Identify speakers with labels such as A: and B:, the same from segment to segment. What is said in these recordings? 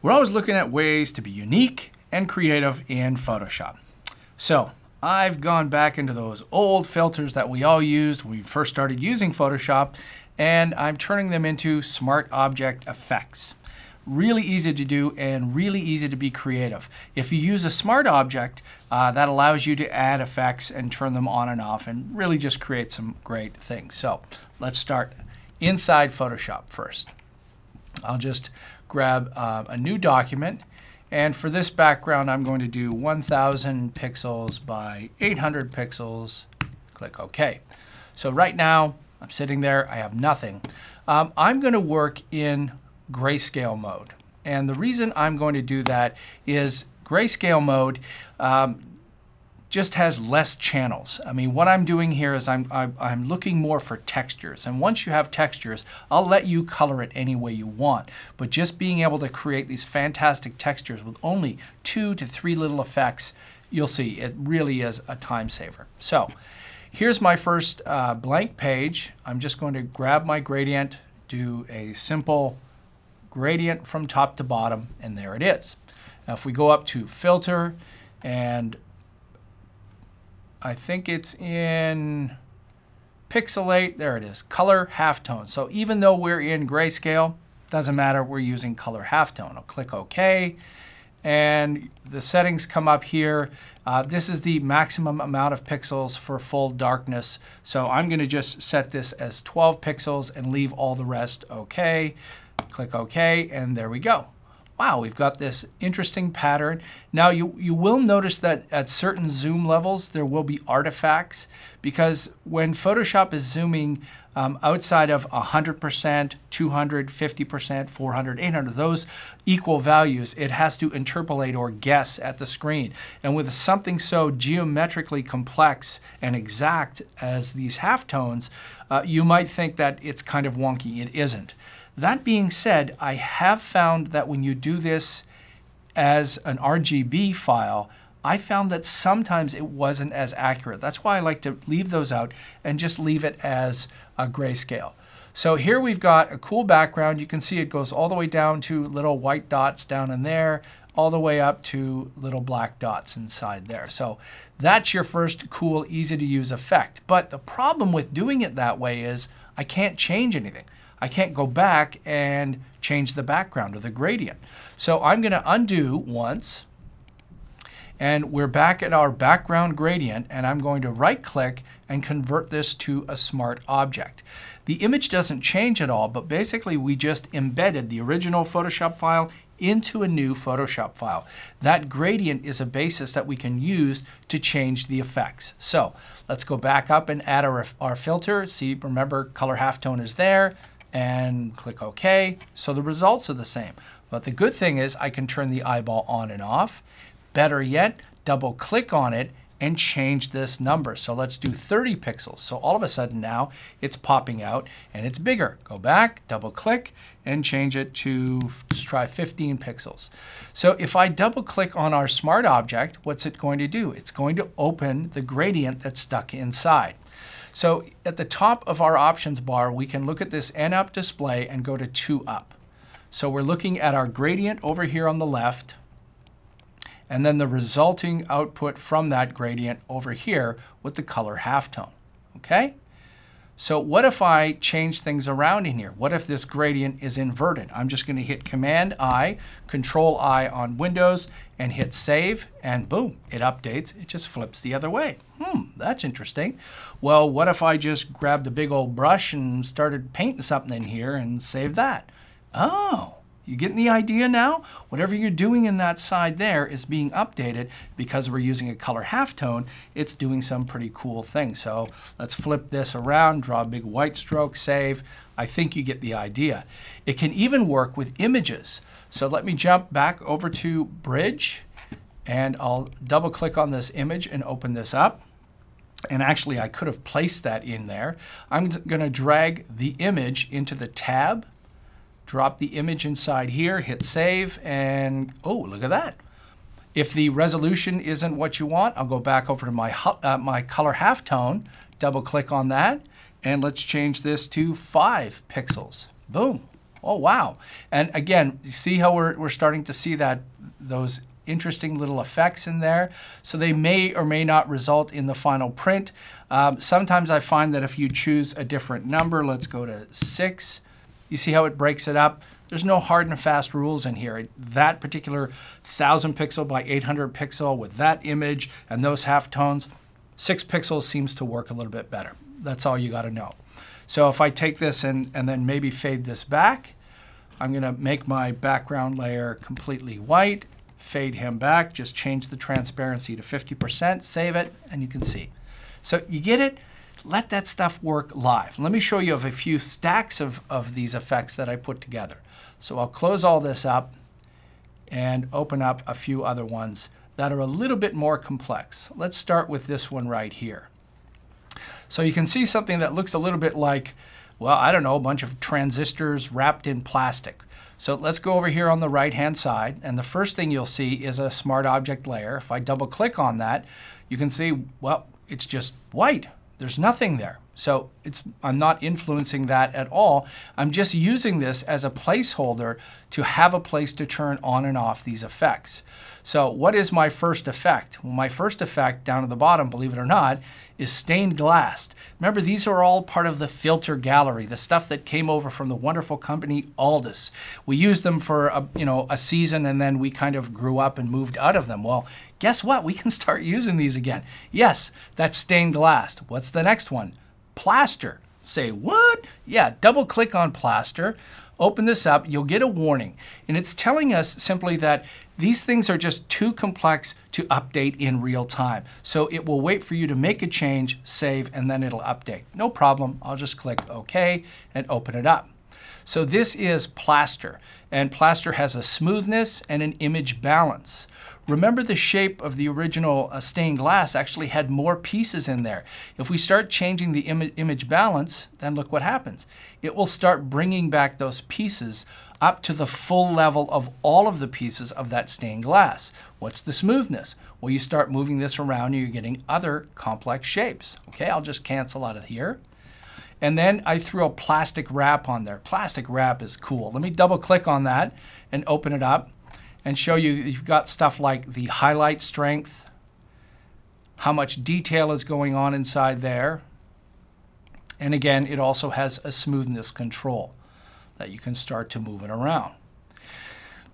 A: We're always looking at ways to be unique and creative in Photoshop. So I've gone back into those old filters that we all used when we first started using Photoshop, and I'm turning them into smart object effects. Really easy to do and really easy to be creative. If you use a smart object, that allows you to add effects and turn them on and off and really just create some great things. So let's start inside Photoshop first. I'll just grab a new document, and for this background I'm going to do 1000 pixels by 800 pixels. Click OK. So right now I'm sitting there, I have nothing. I'm going to work in grayscale mode, and the reason I'm going to do that is grayscale mode just has less channels. I mean, what I'm doing here is I'm looking more for textures, and once you have textures, I'll let you color it any way you want, but just being able to create these fantastic textures with only 2 to 3 little effects, you'll see it really is a time saver. So here's my first blank page. I'm just going to grab my gradient, do a simple gradient from top to bottom, and there it is. Now if we go up to filter, and I think it's in pixelate, there it is, color halftone. So even though we're in grayscale, doesn't matter, we're using color halftone. I'll click OK, and the settings come up here. This is the maximum amount of pixels for full darkness, so I'm going to just set this as 12 pixels and leave all the rest OK. Click OK, and there we go. Wow, we've got this interesting pattern. Now you will notice that at certain zoom levels there will be artifacts, because when Photoshop is zooming outside of 100%, 200, 50%, 400, 800, those equal values, it has to interpolate or guess at the screen. And with something so geometrically complex and exact as these halftones, you might think that it's kind of wonky. It isn't. That being said, I have found that when you do this as an RGB file, I found that sometimes it wasn't as accurate. That's why I like to leave those out and just leave it as a grayscale. So here we've got a cool background. You can see it goes all the way down to little white dots down in there, all the way up to little black dots inside there. So that's your first cool, easy to use effect. But the problem with doing it that way is I can't change anything. I can't go back and change the background or the gradient. So I'm going to undo once, and we're back at our background gradient, and I'm going to right click and convert this to a smart object. The image doesn't change at all, but basically we just embedded the original Photoshop file into a new Photoshop file. That gradient is a basis that we can use to change the effects. So let's go back up and add our filter. See, remember, color halftone is there, and click OK. So the results are the same. But the good thing is I can turn the eyeball on and off. Better yet, double click on it and change this number. So let's do 30 pixels. So all of a sudden now it's popping out and it's bigger. Go back, double click, and change it to, let's try 15 pixels. So if I double click on our smart object, what's it going to do? It's going to open the gradient that's stuck inside. So at the top of our options bar, we can look at this N up display and go to 2 up. So we're looking at our gradient over here on the left, and then the resulting output from that gradient over here with the color halftone. Okay? So what if I change things around in here? What if this gradient is inverted? I'm just going to hit Command-I, Control-I on Windows, and hit Save, and boom, it updates. It just flips the other way. That's interesting. Well, what if I just grabbed a big old brush and started painting something in here and saved that? Oh, you getting the idea now? Whatever you're doing in that side there is being updated because we're using a color halftone. It's doing some pretty cool things. So let's flip this around, draw a big white stroke, save. I think you get the idea. It can even work with images. So let me jump back over to Bridge, and I'll double click on this image and open this up. And actually I could have placed that in there. I'm going to drag the image into the tab, drop the image inside here, hit save, and oh, look at that. If the resolution isn't what you want, I'll go back over to my color halftone, double click on that, and let's change this to 5 pixels. Boom. Oh, wow. And again, you see how we're starting to see that those interesting little effects in there. So they may or may not result in the final print. Sometimes I find that if you choose a different number, let's go to 6, you see how it breaks it up? There's no hard and fast rules in here. That particular 1000 pixel by 800 pixel with that image and those halftones, 6 pixels seems to work a little bit better. That's all you got to know. So if I take this and then maybe fade this back, I'm going to make my background layer completely white, fade him back, just change the transparency to 50%, save it, and you can see. So you get it? Let that stuff work live. Let me show you of a few stacks of these effects that I put together. So I'll close all this up and open up a few other ones that are a little bit more complex. Let's start with this one right here. So you can see something that looks a little bit like, well, I don't know, a bunch of transistors wrapped in plastic. So let's go over here on the right-hand side, and the first thing you'll see is a smart object layer. If I double-click on that, you can see, well, it's just white. There's nothing there. So I'm not influencing that at all. I'm just using this as a placeholder to have a place to turn on and off these effects. So what is my first effect? Well, my first effect down at the bottom, believe it or not, is stained glass. Remember, these are all part of the filter gallery, the stuff that came over from the wonderful company Aldus. We used them for a season, and then we kind of grew up and moved out of them. Well, guess what? We can start using these again. Yes, that's stained glass. What's the next one? Plaster. Say what? Yeah, double click on plaster, open this up, you'll get a warning. And it's telling us simply that these things are just too complex to update in real time. So it will wait for you to make a change, save, and then it'll update. No problem. I'll just click OK and open it up. So this is plaster, and plaster has a smoothness and an image balance. Remember, the shape of the original stained glass actually had more pieces in there. If we start changing the image balance, then look what happens. It will start bringing back those pieces up to the full level of all of the pieces of that stained glass. What's the smoothness? Well, you start moving this around and you're getting other complex shapes. Okay, I'll just cancel out of here. And then I threw a plastic wrap on there. Plastic wrap is cool. Let me double click on that and open it up and show you you've got stuff like the highlight strength, how much detail is going on inside there. And again, it also has a smoothness control that you can start to move it around.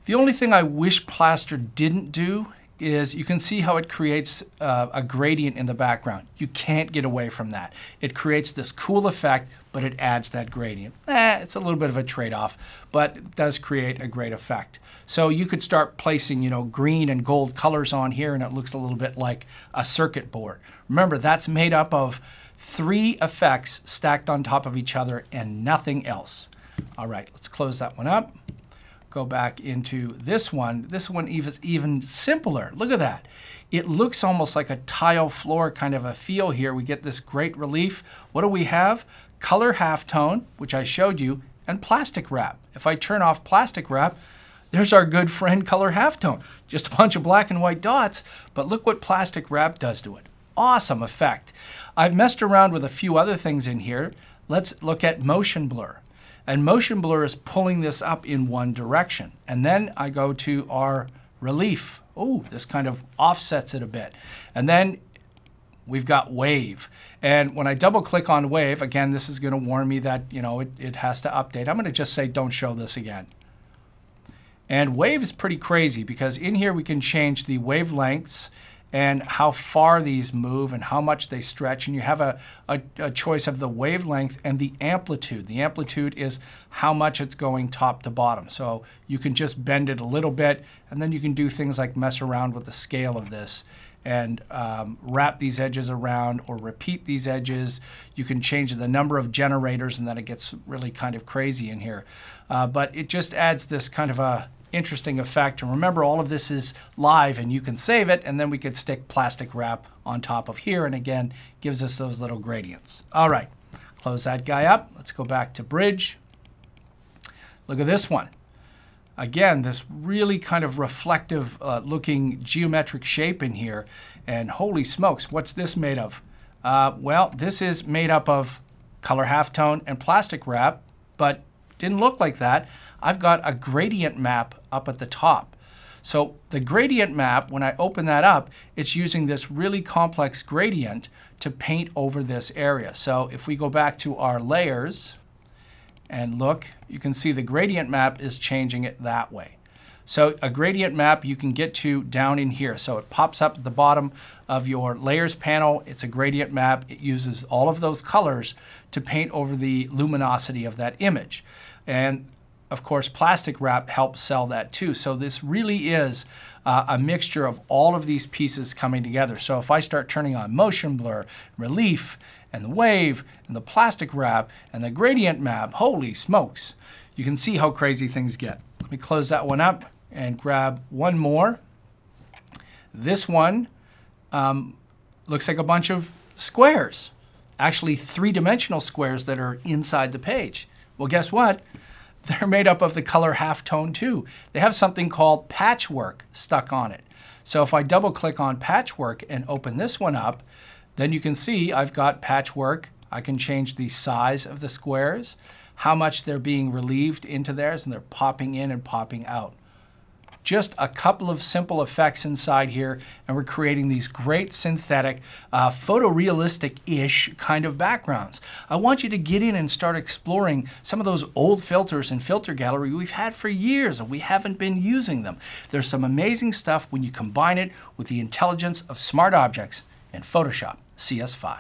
A: The only thing I wish plaster didn't do is you can see how it creates a gradient in the background. You can't get away from that. It creates this cool effect, but it adds that gradient. It's a little bit of a trade-off, but it does create a great effect. So you could start placing, green and gold colors on here, and it looks a little bit like a circuit board. Remember, that's made up of 3 effects stacked on top of each other and nothing else. All right, let's close that one up. Go back into this one. This one even simpler. Look at that. It looks almost like a tile floor kind of a feel here. We get this great relief. What do we have? Color halftone, which I showed you, and plastic wrap. If I turn off plastic wrap, there's our good friend color halftone. Just a bunch of black and white dots, but look what plastic wrap does to it. Awesome effect. I've messed around with a few other things in here. Let's look at motion blur. And motion blur is pulling this up in one direction. And then I go to our relief. Oh, this kind of offsets it a bit. And then we've got wave. And when I double click on wave, again, this is going to warn me that, it has to update. I'm going to just say don't show this again. And wave is pretty crazy because in here we can change the wavelengths and how far these move and how much they stretch. And you have a choice of the wavelength and the amplitude. The amplitude is how much it's going top to bottom. So you can just bend it a little bit, and then you can do things like mess around with the scale of this and wrap these edges around or repeat these edges. You can change the number of generators, and then it gets really kind of crazy in here. But it just adds this kind of a interesting effect. And remember, all of this is live and you can save it, and then we could stick plastic wrap on top of here, and again gives us those little gradients. All right, close that guy up. Let's go back to bridge. Look at this one. Again, this really kind of reflective looking geometric shape in here, and holy smokes, what's this made of? Well, this is made up of color halftone and plastic wrap, but didn't look like that. I've got a gradient map up at the top. So the gradient map, when I open that up, it's using this really complex gradient to paint over this area. So if we go back to our layers and look, you can see the gradient map is changing it that way. So a gradient map you can get to down in here. So it pops up at the bottom of your layers panel. It's a gradient map. It uses all of those colors to paint over the luminosity of that image. And of course, plastic wrap helps sell that too. So this really is a mixture of all of these pieces coming together. So if I start turning on motion blur, relief, and the wave, and the plastic wrap, and the gradient map, holy smokes, you can see how crazy things get. Let me close that one up and grab one more. This one looks like a bunch of squares, actually three-dimensional squares that are inside the page. Well, guess what? They're made up of the color halftone too. They have something called patchwork stuck on it. So if I double click on patchwork and open this one up, then you can see I've got patchwork. I can change the size of the squares, how much they're being relieved into theirs, and they're popping in and popping out. Just a couple of simple effects inside here, and we're creating these great synthetic, photorealistic-ish kind of backgrounds. I want you to get in and start exploring some of those old filters in Filter Gallery we've had for years, and we haven't been using them. There's some amazing stuff when you combine it with the intelligence of smart objects in Photoshop CS5.